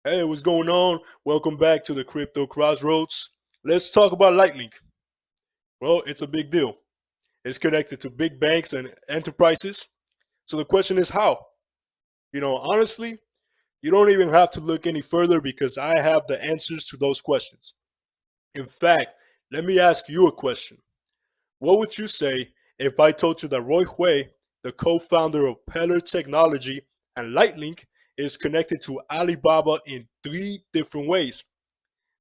Hey, what's going on? Welcome back to the Crypto Crossroads. Let's talk about LightLink. Well, it's a big deal. It's connected to big banks and enterprises. So the question is how? Honestly, you don't even have to look any further because I have the answers to those questions. In fact, let me ask you a question. What would you say if I told you that Roy Hui, the co-founder of Pellar Technology and Lightlink, is connected to Alibaba in three different ways?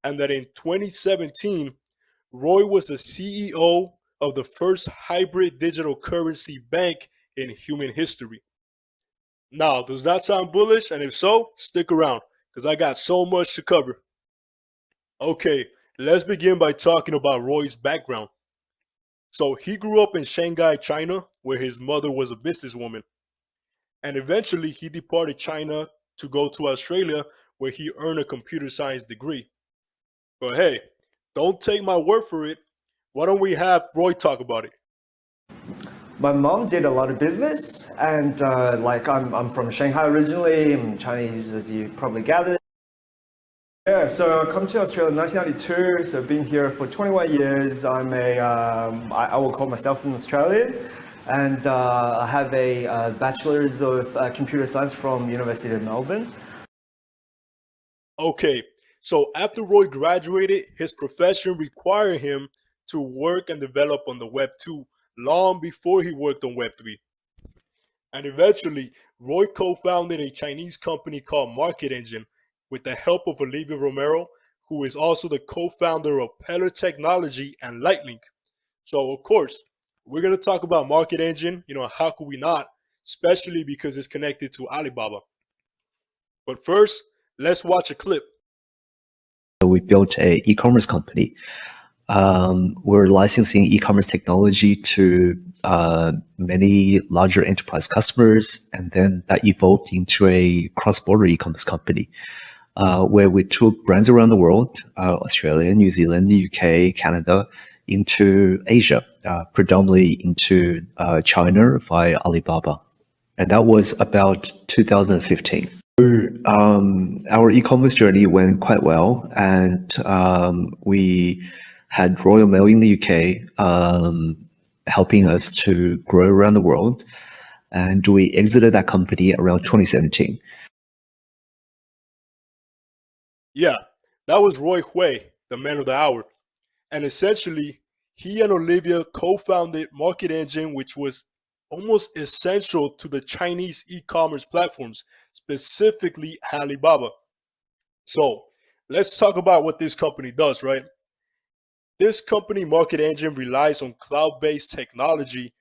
And that in 2017, Roy was the CEO of the first hybrid digital currency bank in human history. Now, does that sound bullish? And if so, stick around because I got so much to cover. Okay, let's begin by talking about Roy's background. So, he grew up in Shanghai, China, where his mother was a businesswoman. And eventually, he departed China to go to Australia, where he earned a computer science degree. But hey, don't take my word for it. Why don't we have Roy talk about it? My mom did a lot of business, and I'm from Shanghai originally. I'm Chinese, as you probably gathered. Yeah, so I come to Australia in 1992. So I've been here for 21 years. I will call myself an Australian, and I have a bachelor's of computer science from University of Melbourne. Okay, so after Roy graduated, his profession required him to work and develop on the Web 2 long before he worked on Web 3. And eventually, Roy co founded a Chinese company called Market Engine with the help of Olivia Romero, who is also the co founder of Pellar Technology and Lightlink. So, of course, we're going to talk about Market Engine. How could we not? Especially because it's connected to Alibaba. But first, let's watch a clip. So we built a e-commerce company. We're licensing e-commerce technology to many larger enterprise customers, and then that evolved into a cross-border e-commerce company where we took brands around the world, Australia, New Zealand, UK, Canada, into Asia, predominantly into China via Alibaba. And that was about 2015. Our e-commerce journey went quite well, and we had Royal Mail in the UK helping us to grow around the world, and we exited that company around 2017. Yeah, that was Roy Hui, the man of the hour. And essentially, he and Olivia co founded Market Engine, which was almost essential to the Chinese e commerce platforms, specifically Alibaba. So, let's talk about what this company does, right? This company, Market Engine, relies on cloud based technology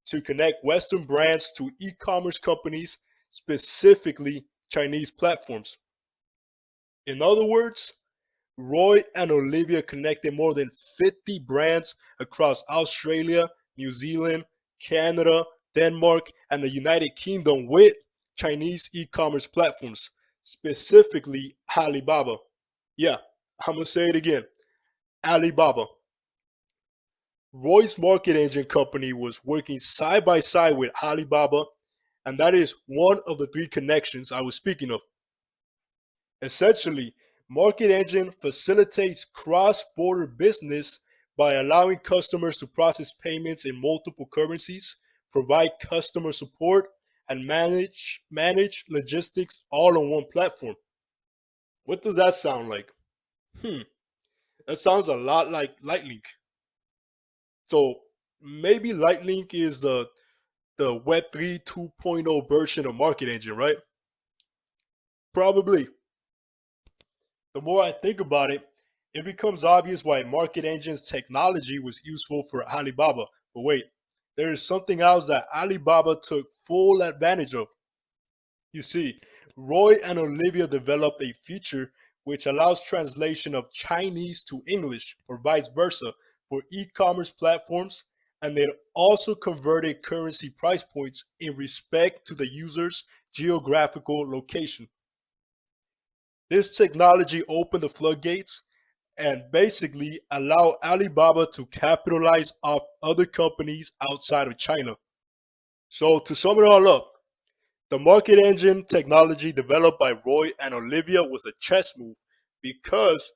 to connect Western brands to e commerce companies, specifically Chinese platforms. In other words, Roy and Olivia connected more than 50 brands across Australia, New Zealand, Canada, Denmark, and the United Kingdom with Chinese e commerce platforms, specifically Alibaba. Yeah, I'm going to say it again Alibaba. Roy's market engine company was working side by side with Alibaba, and that is one of the three connections I was speaking of. Essentially, Market Engine facilitates cross border business by allowing customers to process payments in multiple currencies, provide customer support, and manage logistics all on one platform. What does that sound like? Hmm, that sounds a lot like Lightlink. So maybe Lightlink is the Web3 2.0 version of Market Engine, right? Probably. The more I think about it, it becomes obvious why Market Engine's technology was useful for Alibaba. But wait, there is something else that Alibaba took full advantage of. You see, Roy and Olivia developed a feature which allows translation of Chinese to English or vice versa for e commerce platforms, and they also converted currency price points in respect to the user's geographical location. This technology opened the floodgates and basically allowed Alibaba to capitalize off other companies outside of China. So, to sum it all up, The market engine technology developed by Roy and Olivia was a chess move because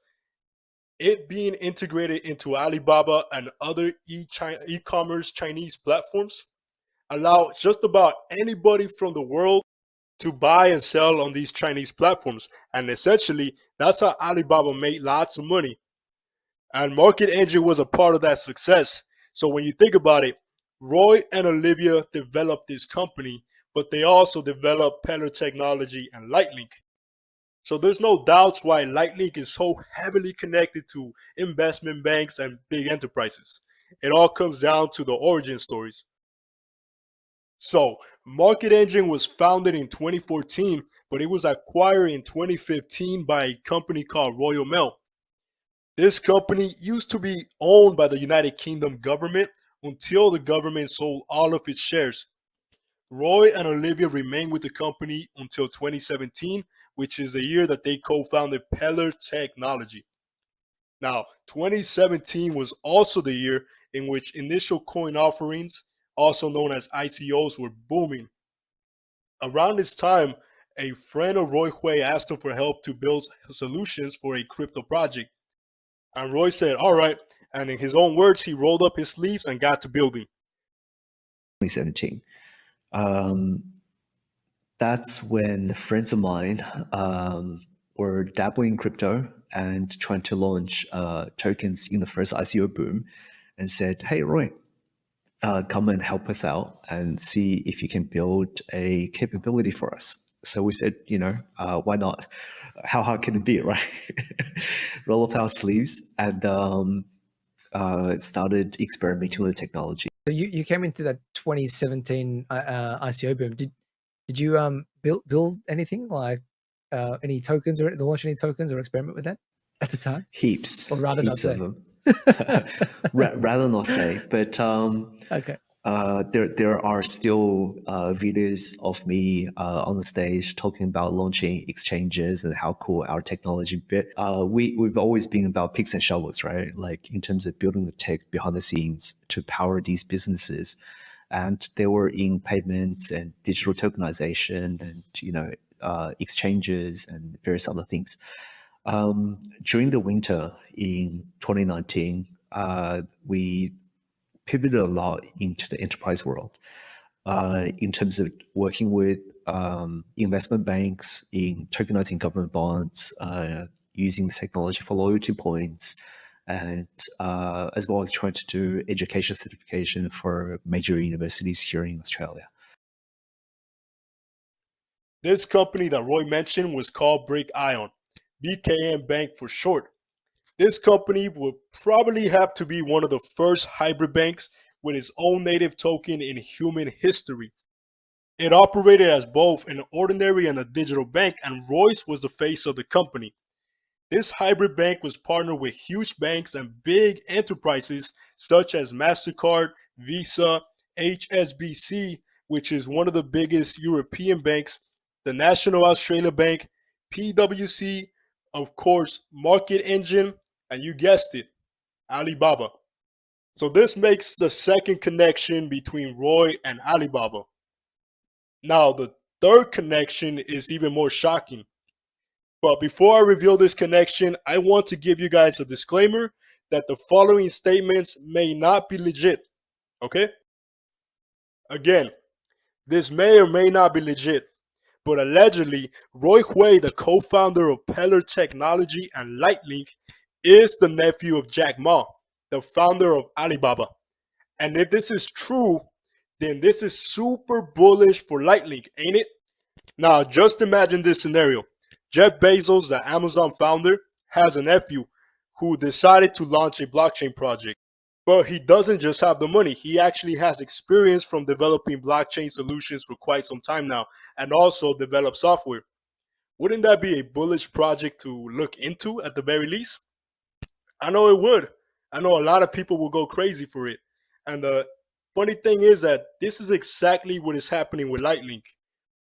it being integrated into Alibaba and other e-commerce Chinese platforms allow just about anybody from the world to buy and sell on these Chinese platforms. And essentially, that's how Alibaba made lots of money. And Market Engine was a part of that success. So when you think about it, Roy and Olivia developed this company, but they also developed Pellar Technology and Lightlink. So there's no doubts why LightLink is so heavily connected to investment banks and big enterprises. It all comes down to the origin stories. So Market Engine was founded in 2014, but it was acquired in 2015 by a company called Royal Mail. This company used to be owned by the United Kingdom government until the government sold all of its shares. Roy and Olivia remained with the company until 2017, which is the year that they co-founded Pellar Technology. Now, 2017 was also the year in which initial coin offerings, also known as ICOs, were booming. Around this time, a friend of Roy Hui asked him for help to build solutions for a crypto project. And Roy said, all right. And in his own words, he rolled up his sleeves and got to building. 2017. That's when friends of mine were dabbling in crypto and trying to launch tokens in the first ICO boom, and said, hey, Roy, come and help us out and see if you can build a capability for us. So we said, why not? How hard can it be, right? Roll up our sleeves and started experimenting with the technology. So you came into that 2017 ICO boom. Did you build anything like any tokens or launch any tokens or experiment with that at the time? Heaps. Or rather not say. Of them. Rather not say, but okay. There are still videos of me on the stage talking about launching exchanges and how cool our technology bit. We've always been about picks and shovels, right? Like in terms of building the tech behind the scenes to power these businesses. And they were in payments and digital tokenization and, exchanges and various other things. During the winter in 2019, we pivoted a lot into the enterprise world in terms of working with investment banks in tokenizing government bonds, using technology for loyalty points, and as well as trying to do education certification for major universities here in Australia. This company that Roy mentioned was called BrickIon, BKN Bank for short. This company would probably have to be one of the first hybrid banks with its own native token in human history. It operated as both an ordinary and a digital bank, and Royce was the face of the company. This hybrid bank was partnered with huge banks and big enterprises such as Mastercard, Visa, HSBC, which is one of the biggest European banks, the National Australia Bank, PwC, of course, Market Engine, and you guessed it, Alibaba. So this makes the second connection between Roy and Alibaba. Now, the third connection is even more shocking. But before I reveal this connection, I want to give you guys a disclaimer that the following statements may not be legit. Okay? Again, this may or may not be legit, but allegedly, Roy Hui, the co-founder of Pellar Technology and Lightlink, is the nephew of Jack Ma, the founder of Alibaba. And if this is true, then this is super bullish for Lightlink, ain't it? Now, just imagine this scenario. Jeff Bezos, the Amazon founder, has a nephew who decided to launch a blockchain project. But he doesn't just have the money. He actually has experience from developing blockchain solutions for quite some time now, and also develop software. Wouldn't that be a bullish project to look into at the very least? I know it would. I know a lot of people will go crazy for it. And the funny thing is that this is exactly what is happening with Lightlink,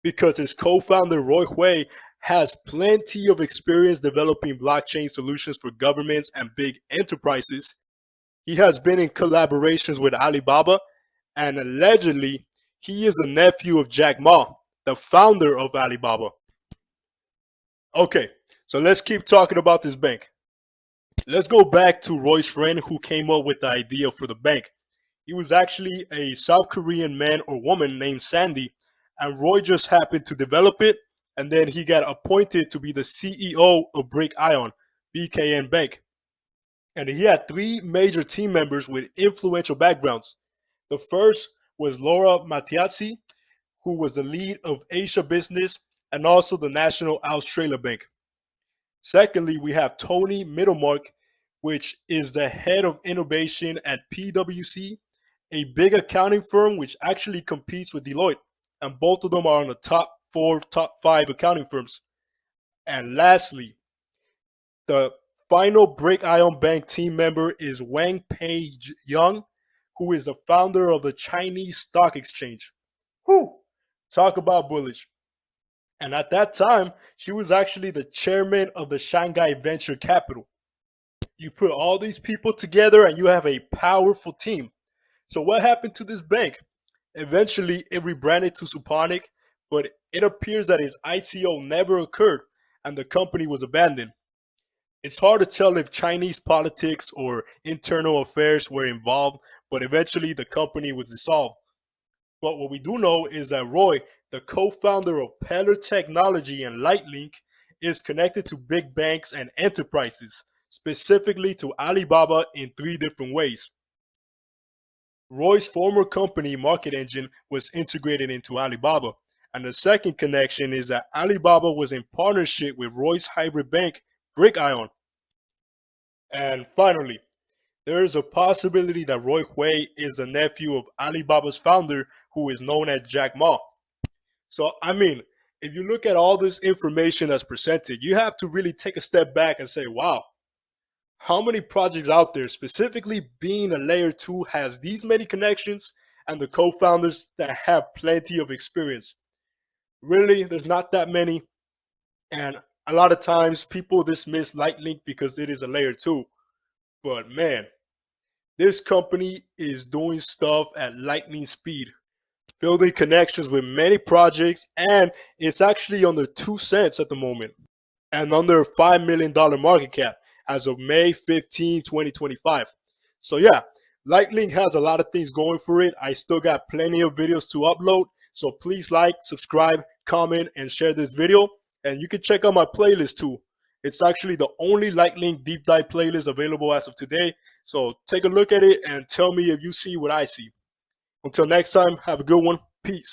because his co-founder Roy Hui has plenty of experience developing blockchain solutions for governments and big enterprises. He has been in collaborations with Alibaba, and allegedly, he is the nephew of Jack Ma, the founder of Alibaba. Okay, so let's keep talking about this bank. Let's go back to Roy's friend who came up with the idea for the bank. He was actually a South Korean man or woman named Sandy, and Roy just happened to develop it, and then he got appointed to be the CEO of BrickIon, BKN Bank. And he had three major team members with influential backgrounds. The first was Laura Mattiazzi, who was the lead of Asia business and also the National Australia Bank. Secondly, we have Tony Mittlemark, which is the head of innovation at PwC, a big accounting firm which actually competes with Deloitte, and both of them are on the top 5 accounting firms. And lastly, the final BrickIon Bank team member is Wang Young, who is the founder of the Chinese Stock Exchange. Whew! Talk about bullish. And at that time, she was actually the chairman of the Shanghai Venture Capital. You put all these people together and you have a powerful team. So what happened to this bank? Eventually, it rebranded to Suponic, but it appears that its ICO never occurred and the company was abandoned. It's hard to tell if Chinese politics or internal affairs were involved, but eventually the company was dissolved. But what we do know is that Roy, the co-founder of Pellar Technology and Lightlink, is connected to big banks and enterprises, specifically to Alibaba in 3 different ways. Roy's former company, Market Engine, was integrated into Alibaba. And the second connection is that Alibaba was in partnership with Roy's hybrid bank, BrickIon. And finally, there is a possibility that Roy Hui is the nephew of Alibaba's founder, who is known as Jack Ma. So, I mean, if you look at all this information that's presented, you have to really take a step back and say, wow, how many projects out there, specifically being a layer 2, has these many connections and the co-founders that have plenty of experience? Really, there's not that many. And a lot of times people dismiss LightLink because it is a layer 2. But man, this company is doing stuff at lightning speed, building connections with many projects, and it's actually under 2 cents at the moment and under $5 million market cap as of May 15, 2025. So yeah, LightLink has a lot of things going for it. I still got plenty of videos to upload. So please like, subscribe, comment, and share this video. And you can check out my playlist too. It's actually the only LightLink deep dive playlist available as of today. So take a look at it and tell me if you see what I see. Until next time, have a good one. Peace.